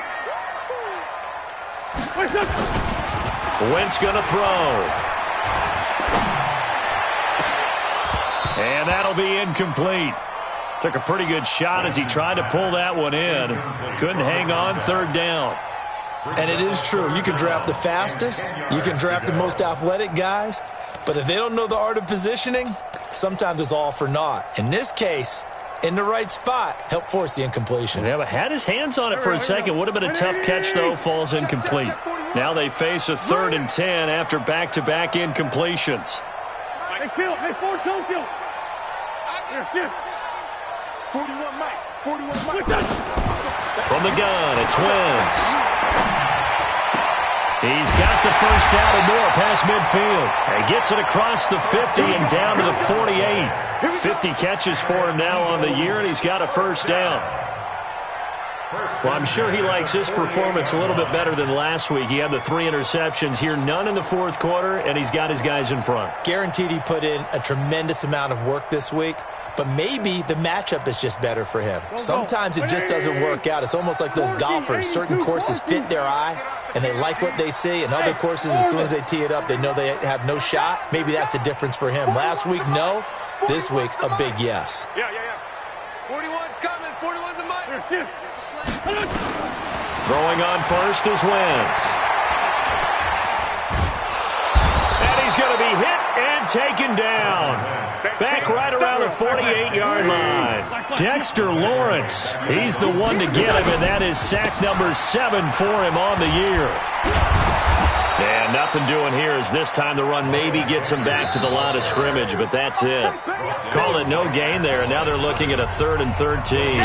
Wentz going to throw. And that'll be incomplete. Took a pretty good shot as he tried to pull that one in. Couldn't hang on, 3rd down. And it is true. You can draft the fastest. You can draft the most athletic guys. But if they don't know the art of positioning, sometimes it's all for naught. In this case, in the right spot, help force the incompletion. Yeah, but had his hands on it for a second. Would have been a tough catch, though. Falls incomplete. Now they face a 3rd and 10 after back-to-back incompletions. Hey, kill. Hey, Ford, don't kill. Here, 41 Mike. 41 Mike. From the gun, it's Wentz. He's got the first down and more past midfield. He gets it across the 50 and down to the 48. 50 catches for him now on the year, and he's got a first down. Well, I'm sure he likes his performance a little bit better than last week. He had the 3 interceptions here, none in the 4th quarter, and he's got his guys in front. Guaranteed he put in a tremendous amount of work this week, but maybe the matchup is just better for him. Sometimes it just doesn't work out. It's almost like those golfers. Certain courses fit their eye, and they like what they see, and other courses, as soon as they tee it up, they know they have no shot. Maybe that's the difference for him. Last week, no. This week, a big yes. Yeah. 41's coming. 41's a Mike. Throwing on first is Wentz. And he's going to be hit and taken down. Back right around the 48-yard line. Dexter Lawrence, he's the one to get him, and that is sack number 7 for him on the year. And nothing doing here as this time the run maybe gets him back to the line of scrimmage, but that's it. Call it no gain there, and now they're looking at a 3rd and 13.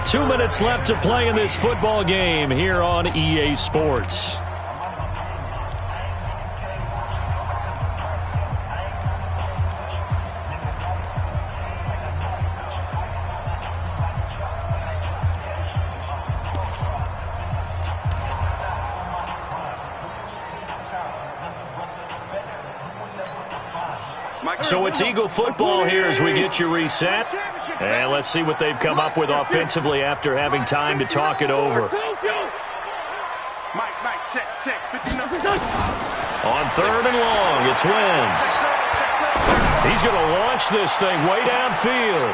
2 minutes left to play in this football game here on EA Sports. So it's Eagle football here as we get you reset. And let's see what they've come up with offensively after having time to talk it over. Mike, check. 50 numbers. On 3rd and long, it's Wentz. He's going to launch this thing way downfield.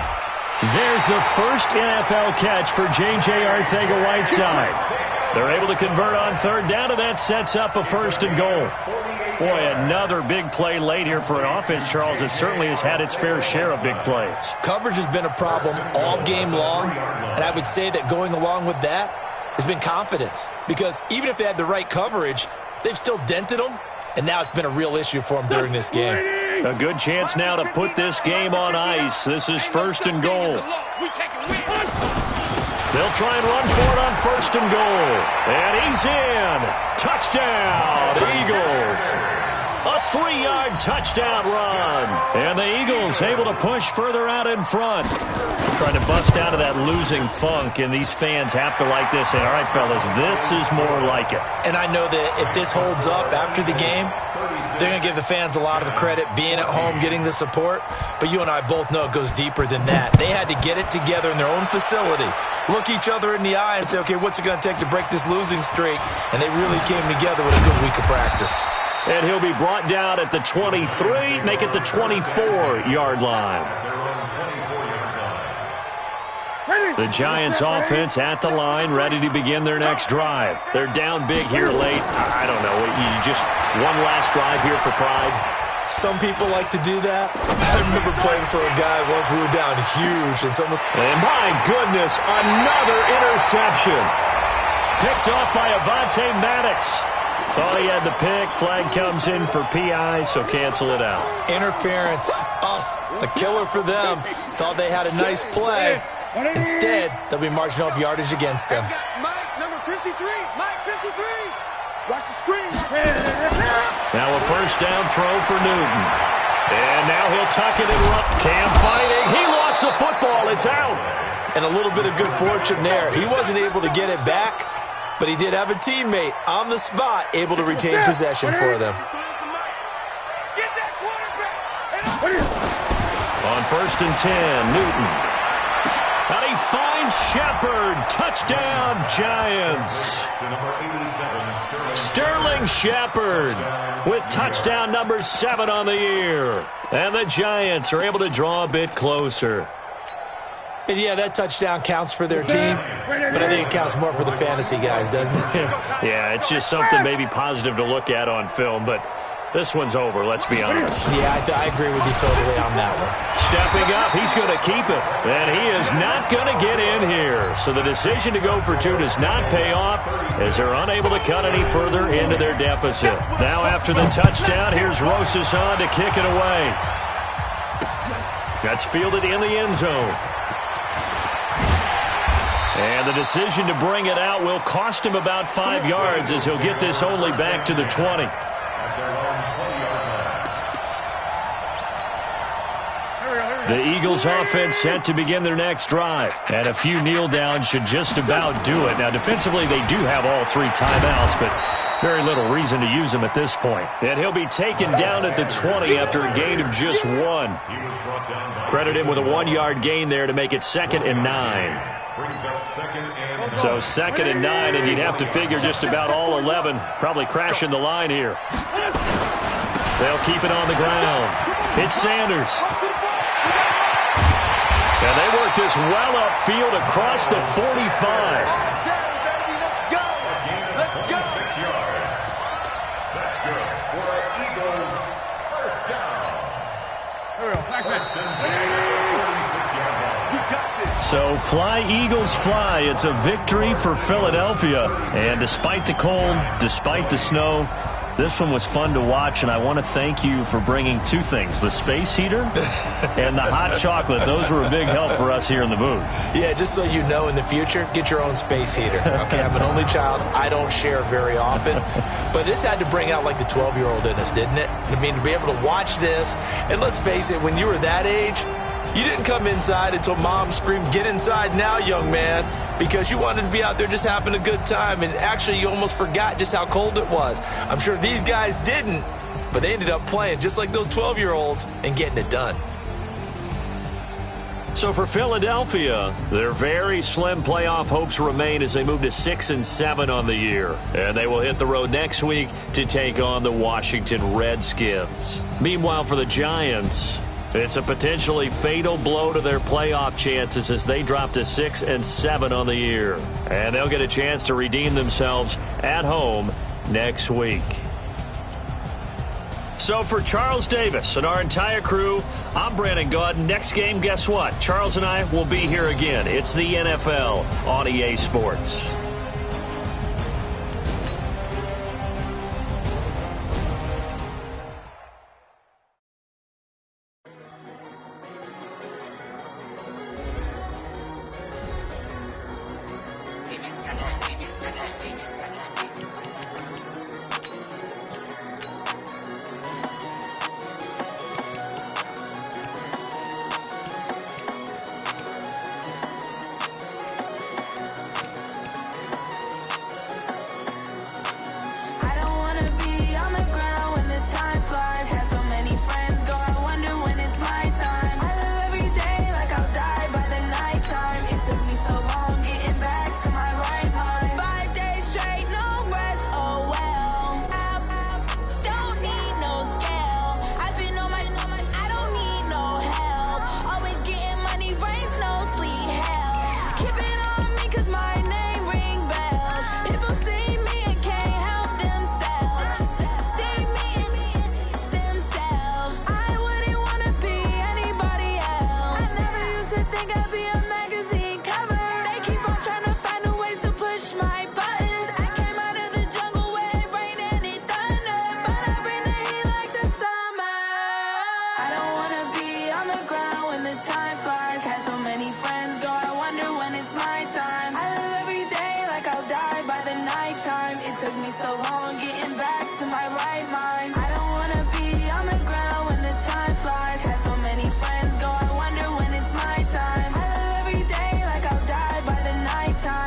There's the first NFL catch for J.J. Arcega-Whiteside. They're able to convert on 3rd down, and that sets up a 1st and goal. Boy, another big play late here for an offense, Charles, that certainly has had its fair share of big plays. Coverage has been a problem all game long, and I would say that going along with that has been confidence. Because even if they had the right coverage, they've still dented them, and now it's been a real issue for them during this game. A good chance now to put this game on ice. This is 1st and goal. They'll try and run for it on 1st and goal. And he's in. Touchdown, Eagles. A 3-yard touchdown run. And the Eagles able to push further out in front. Trying to bust out of that losing funk, and these fans have to like this. And all right, fellas, this is more like it. And I know that if this holds up after the game, they're going to give the fans a lot of credit being at home, getting the support. But you and I both know it goes deeper than that. They had to get it together in their own facility, look each other in the eye and say, okay, what's it going to take to break this losing streak? And they really came together with a good week of practice. And he'll be brought down at the 23, make it the 24-yard line. The Giants offense at the line, ready to begin their next drive. They're down big here late. I don't know. You just one last drive here for pride. Some people like to do that. I remember playing for a guy once we were down huge. And my goodness, another interception. Picked off by Avonte Maddox. Thought he had the pick. Flag comes in for PI, so cancel it out. Interference. Oh, a killer for them. Thought they had a nice play. Instead, they'll be marching off yardage against them. Mike, number 53. Mike, 53. Watch the screen. Now a first down throw for Newton. And now he'll tuck it and run. Cam fighting. He lost the football. It's out. And a little bit of good fortune there. He wasn't able to get it back, but he did have a teammate on the spot able to retain possession for them. Get that quarterback. On 1st and 10, Newton. And he finds Shepard. Touchdown, Giants. Sterling Shepard with touchdown number 7 on the year. And the Giants are able to draw a bit closer. And yeah, that touchdown counts for their team, but I think it counts more for the fantasy guys, doesn't it? Yeah, it's just something maybe positive to look at on film, but this one's over, let's be honest. Yeah, I agree with you totally on that one. Stepping up, he's going to keep it, and he is not going to get in here. So the decision to go for 2 does not pay off as they're unable to cut any further into their deficit. Now after the touchdown, here's Rosas on to kick it away. That's fielded in the end zone. And the decision to bring it out will cost him about 5 yards as he'll get this only back to the 20. The Eagles offense set to begin their next drive. And a few kneel downs should just about do it. Now, defensively, they do have all 3 timeouts, but very little reason to use them at this point. And he'll be taken down at the 20 after a gain of just 1. Credit him with a 1-yard gain there to make it 2nd and 9. So 2nd and 9, and you'd have to figure just about all 11 probably crashing the line here. They'll keep it on the ground. It's Sanders. And they work this well upfield across the 45. That's good for Eagles first down. So fly, Eagles, fly. It's a victory for Philadelphia. And despite the cold, despite the snow, this one was fun to watch, and I want to thank you for bringing 2 things, the space heater and the hot chocolate. Those were a big help for us here in the booth. Yeah, just so you know, in the future, get your own space heater. Okay, I'm an only child. I don't share very often. But this had to bring out, like, the 12-year-old in us, didn't it? I mean, to be able to watch this, and let's face it, when you were that age, you didn't come inside until Mom screamed, "Get inside now, young man," because you wanted to be out there just having a good time, and actually you almost forgot just how cold it was. I'm sure these guys didn't, but they ended up playing just like those 12-year-olds and getting it done. So for Philadelphia, their very slim playoff hopes remain as they move to 6 and 7 on the year. And they will hit the road next week to take on the Washington Redskins. Meanwhile, for the Giants, it's a potentially fatal blow to their playoff chances as they drop to 6 and 7 on the year. And they'll get a chance to redeem themselves at home next week. So for Charles Davis and our entire crew, I'm Brandon Gaudin. Next game, guess what? Charles and I will be here again. It's the NFL on EA Sports.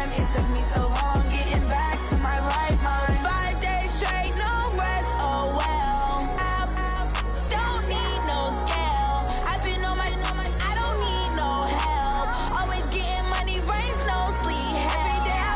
time. It took me so long getting back to my right mind. 5 days straight, no rest, oh well. Don't need no scale. I've been on my, I don't need no help. Always getting money, rain, snow, sleet, every day I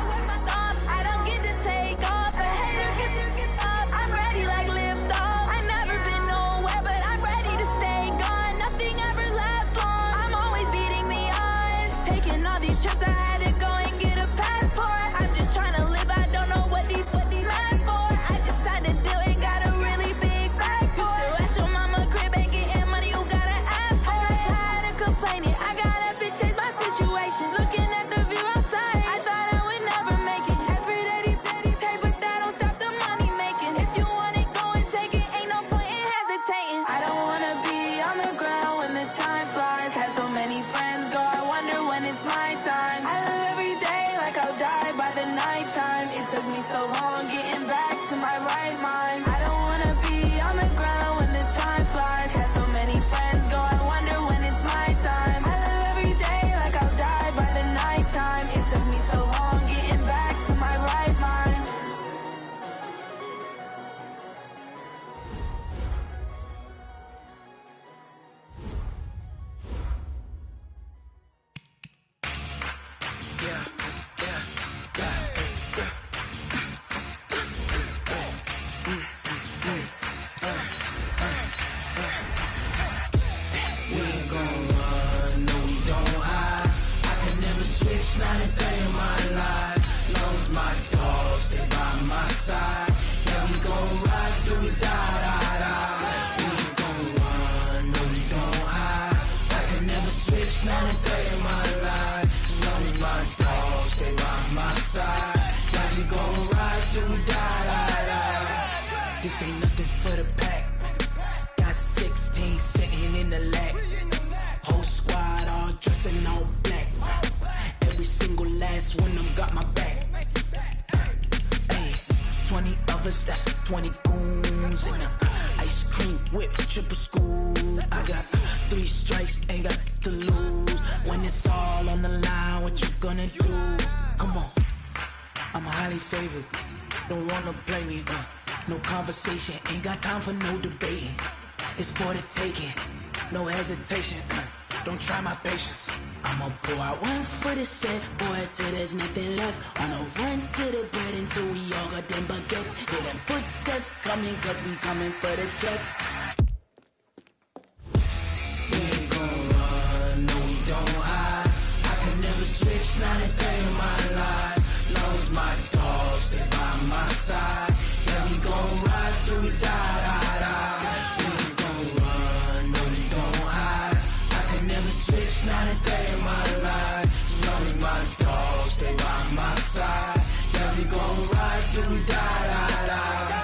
work my thumb. I don't get to take off. A hater get up. I'm ready like lift off. I never been nowhere, but I'm ready to stay gone. Nothing ever lasts long. I'm always beating the odds. Taking all these trips, I had to go and get a passport. I'm just trying to live. I don't know what these mad for. I just signed a deal and got a really big bag for it. Still at your mama crib ain't getting money, you gotta ask for it. I'm tired of complaining. I gotta bitch change my situation. Looking at the view outside, I thought I would never make it. Every day they take, but that don't stop the money making. If you want it, go and take it. Ain't no point in hesitating. I don't wanna be on the ground when the time flies. Had so many friends go, I wonder when it's my time. I live every day like I'll die by the nighttime. It took me so long getting back to my right mind. I don't wanna be on the ground when the time flies. Had so many friends go, I wonder when it's my time. I live every day like I'll die by the nighttime. It took me so long getting back to my right mind. We ain't gon' run, no we don't hide. I can never switch, not a day in my life. Long as my dogs stay by my side. Yeah, we gon' ride till we die, die, die. We ain't gon' run, no we don't hide. I can never switch, not a day in my life. As long as my dogs stay by my side. Yeah, we gon' ride till we die, die, die. This ain't nothing for the pack. Got 16 sitting in the lap. Whole squad all dressed in all black. Every single last one of them got my back. Hey, 20 of us, that's 20 goons. And ice cream whip, triple school. I got 3 strikes, ain't got to lose. When it's all on the line, what you gonna do? Come on, I'm highly favored. Don't wanna play me, no conversation, ain't got time for no debating. It's for the taking, no hesitation. Don't try my patience. I'ma pour out one for the set, boy, till there's nothing left. On a run to the bread until we all got them baguettes. Hear them footsteps coming, cause we coming for the check. We ain't gon' run, no we don't hide. I can never switch, not a day in my life. Long as my dogs stay by my side. Yeah, we gon' ride till we die, die, die. We ain't gon' run, no we don't hide. I can never switch, not a day in my life. As long as my dogs stay by my side. Yeah, we gon' ride till we die, die, die.